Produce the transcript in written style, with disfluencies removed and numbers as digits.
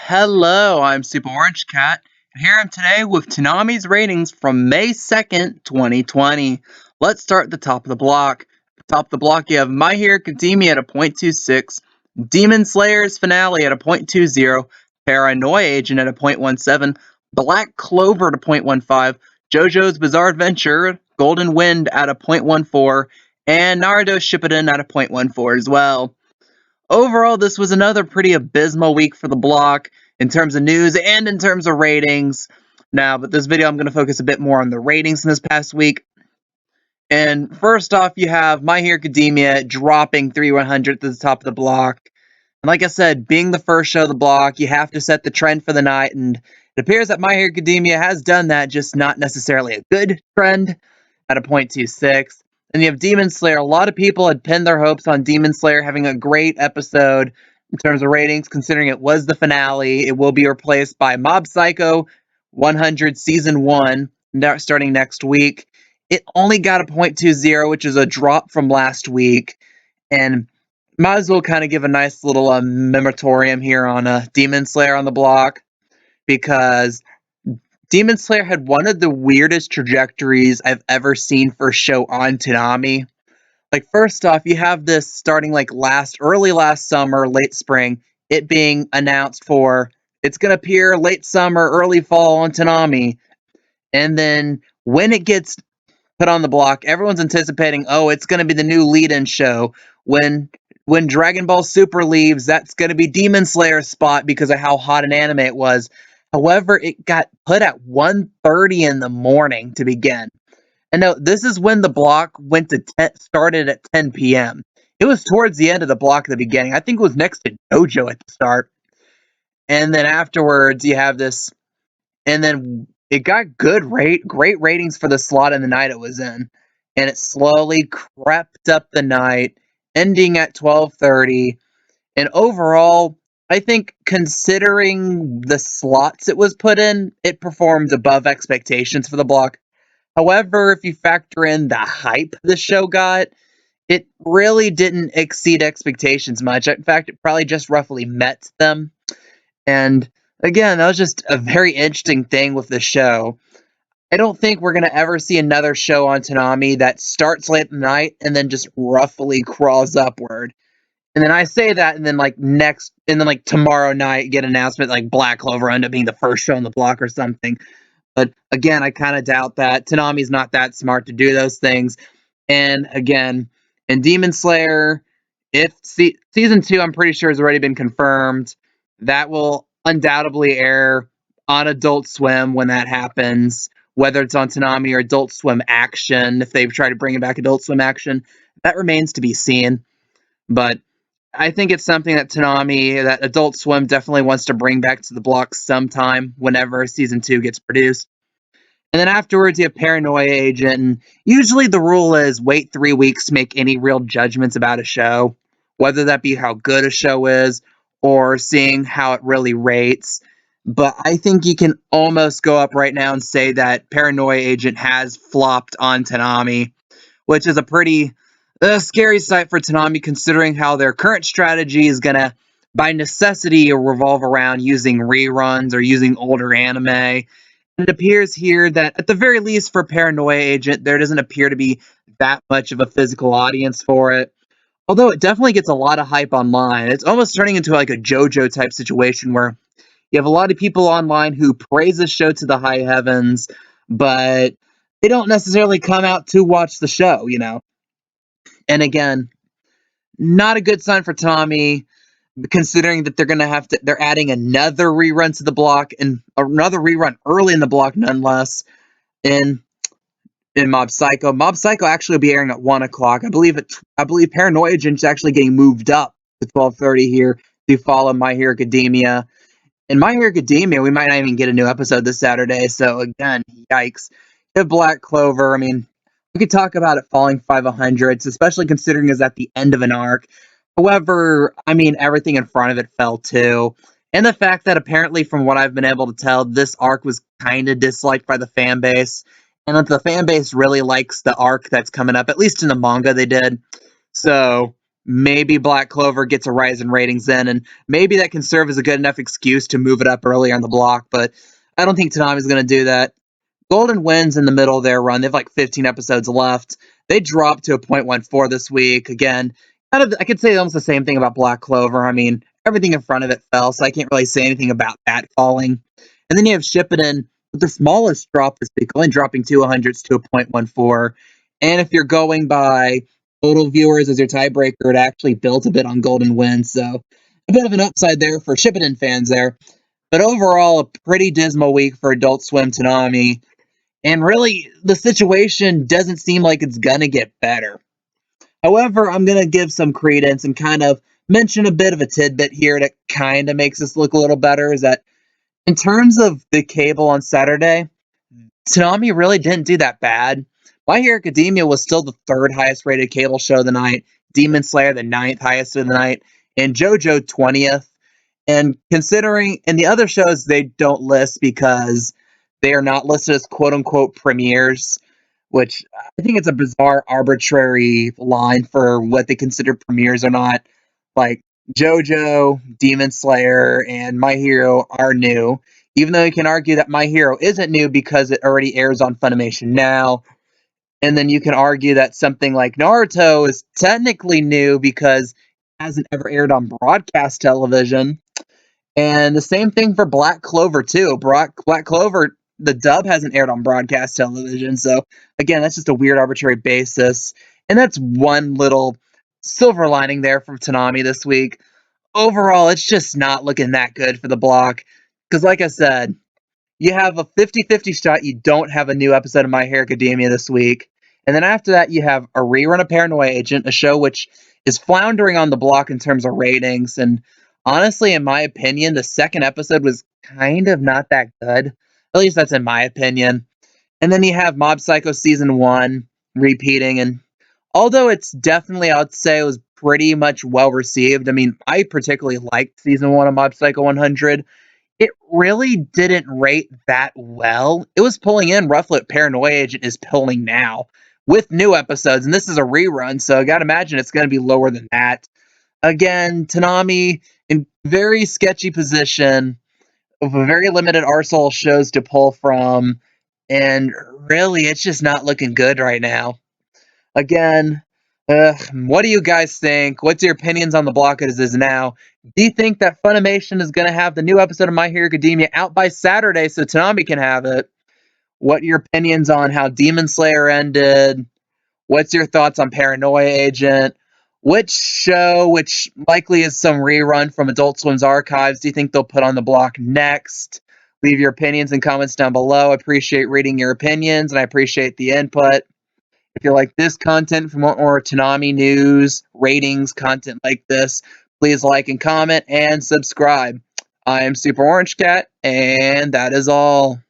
Hello, I'm Super Orange Cat, and here I am today with Toonami's ratings from May 2nd, 2020. Let's start at the top of the block. At the top of the block, you have My Hero Academia at a 0.26, Demon Slayer's Finale at a 0.20, Paranoia Agent at a 0.17, Black Clover at a 0.15, JoJo's Bizarre Adventure, Golden Wind at a 0.14, and Naruto Shippuden at a 0.14 as well. Overall, this was another pretty abysmal week for the block in terms of news and in terms of ratings. Now, but this video, I'm going to focus a bit more on the ratings in this past week. And first off, you have My Hero Academia dropping 3/100 to the top of the block. And like I said, being the first show of the block, you have to set the trend for the night. And it appears that My Hero Academia has done that, just not necessarily a good trend at a 0.26. And you have Demon Slayer. A lot of people had pinned their hopes on Demon Slayer having a great episode in terms of ratings, considering it was the finale. It will be replaced by Mob Psycho 100 Season 1, starting next week. It only got a 0.20, which is a drop from last week. And might as well kind of give a nice little memoriam here on Demon Slayer on the block, because Demon Slayer had one of the weirdest trajectories I've ever seen for a show on Toonami. Like, first off, you have this starting like early last summer, late spring, it being announced for it's going to appear late summer, early fall on Toonami. And then when it gets put on the block, everyone's anticipating, oh, it's going to be the new lead-in show. When Dragon Ball Super leaves, that's going to be Demon Slayer's spot because of how hot an anime it was. However, it got put at 1:30 in the morning to begin. And no, this is when the block started at 10 p.m. It was towards the end of the block at the beginning. I think it was next to JoJo at the start. And then afterwards, you have this, and then it got great ratings for the slot in the night it was in. And it slowly crept up the night, ending at 12:30. And overall, I think considering the slots it was put in, it performed above expectations for the block. However, if you factor in the hype the show got, it really didn't exceed expectations much. In fact, it probably just roughly met them. And again, that was just a very interesting thing with the show. I don't think we're going to ever see another show on Toonami that starts late at night and then just roughly crawls upward. And then I say that, and then tomorrow night, get an announcement like Black Clover end up being the first show on the block or something. But again, I kind of doubt that. Toonami's not that smart to do those things. And again, in Demon Slayer, if season 2, I'm pretty sure has already been confirmed. That will undoubtedly air on Adult Swim when that happens. Whether it's on Toonami or Adult Swim Action, if they try to bring it back Adult Swim Action, that remains to be seen. But I think it's something that Toonami, that Adult Swim definitely wants to bring back to the block sometime whenever season 2 gets produced. And then afterwards, you have Paranoia Agent. And usually the rule is wait 3 weeks to make any real judgments about a show, whether that be how good a show is or seeing how it really rates. But I think you can almost go up right now and say that Paranoia Agent has flopped on Toonami, which is a pretty scary sight for Toonami, considering how their current strategy is going to, by necessity, revolve around using reruns or using older anime. And it appears here that, at the very least for Paranoia Agent, there doesn't appear to be that much of a physical audience for it. Although it definitely gets a lot of hype online. It's almost turning into like a JoJo type situation where you have a lot of people online who praise the show to the high heavens, but they don't necessarily come out to watch the show, you know? And again, not a good sign for Tommy, considering that they're adding another rerun to the block, and another rerun early in the block, nonetheless, in Mob Psycho. Mob Psycho actually will be airing at 1 o'clock. I believe Paranoia Agent's actually getting moved up to 12:30 here to follow My Hero Academia. In My Hero Academia, we might not even get a new episode this Saturday, so again, yikes. You have Black Clover. I mean, we could talk about it falling 5/100, especially considering it's at the end of an arc. However, I mean, everything in front of it fell too. And the fact that apparently, from what I've been able to tell, this arc was kind of disliked by the fan base. And that the fan base really likes the arc that's coming up, at least in the manga they did. So, maybe Black Clover gets a rise in ratings then, and maybe that can serve as a good enough excuse to move it up earlier on the block, but I don't think Toonami's going to do that. Golden Wind's in the middle of their run. They have like 15 episodes left. They dropped to a 0.14 this week. Again, kind of, I could say almost the same thing about Black Clover. I mean, everything in front of it fell, so I can't really say anything about that falling. And then you have Shippuden with the smallest drop this week, only dropping 200s to a 0.14. And if you're going by total viewers as your tiebreaker, it actually built a bit on Golden Wind, so a bit of an upside there for Shippuden fans there. But overall, a pretty dismal week for Adult Swim Toonami. And really, the situation doesn't seem like it's gonna get better. However, I'm gonna give some credence and kind of mention a bit of a tidbit here that kind of makes this look a little better. Is that in terms of the cable on Saturday, Toonami really didn't do that bad. My Hero Academia was still the third highest rated cable show of the night, Demon Slayer the ninth highest of the night, and JoJo 20th. And considering, and the other shows they don't list because they are not listed as quote unquote premieres, which I think it's a bizarre, arbitrary line for what they consider premieres or not. Like JoJo, Demon Slayer, and My Hero are new, even though you can argue that My Hero isn't new because it already airs on Funimation now. And then you can argue that something like Naruto is technically new because it hasn't ever aired on broadcast television. And the same thing for Black Clover too. Black Clover, the dub hasn't aired on broadcast television, so again, that's just a weird arbitrary basis. And that's one little silver lining there from Toonami this week. Overall, it's just not looking that good for the block. Because like I said, you have a 50-50 shot you don't have a new episode of My Hero Academia this week. And then after that, you have a rerun of Paranoia Agent, a show which is floundering on the block in terms of ratings. And honestly, in my opinion, the second episode was kind of not that good. At least that's in my opinion. And then you have Mob Psycho Season 1 repeating. And although it's definitely, I would say, it was pretty much well received. I mean, I particularly liked Season 1 of Mob Psycho 100. It really didn't rate that well. It was pulling in roughly what Paranoia Agent is pulling now with new episodes, and this is a rerun, so I gotta imagine it's gonna be lower than that. Again, Toonami in very sketchy position of a very limited arsenal of shows to pull from, and really, it's just not looking good right now. Again, what do you guys think? What's your opinions on the block as it is now? Do you think that Funimation is going to have the new episode of My Hero Academia out by Saturday so Toonami can have it? What are your opinions on how Demon Slayer ended? What's your thoughts on Paranoia Agent? Which show, which likely is some rerun from Adult Swim's archives, do you think they'll put on the block next? Leave your opinions and comments down below. I appreciate reading your opinions and I appreciate the input. If you like this content from more Toonami news, ratings, content like this, please like and comment and subscribe. I am Super Orange Cat, and that is all.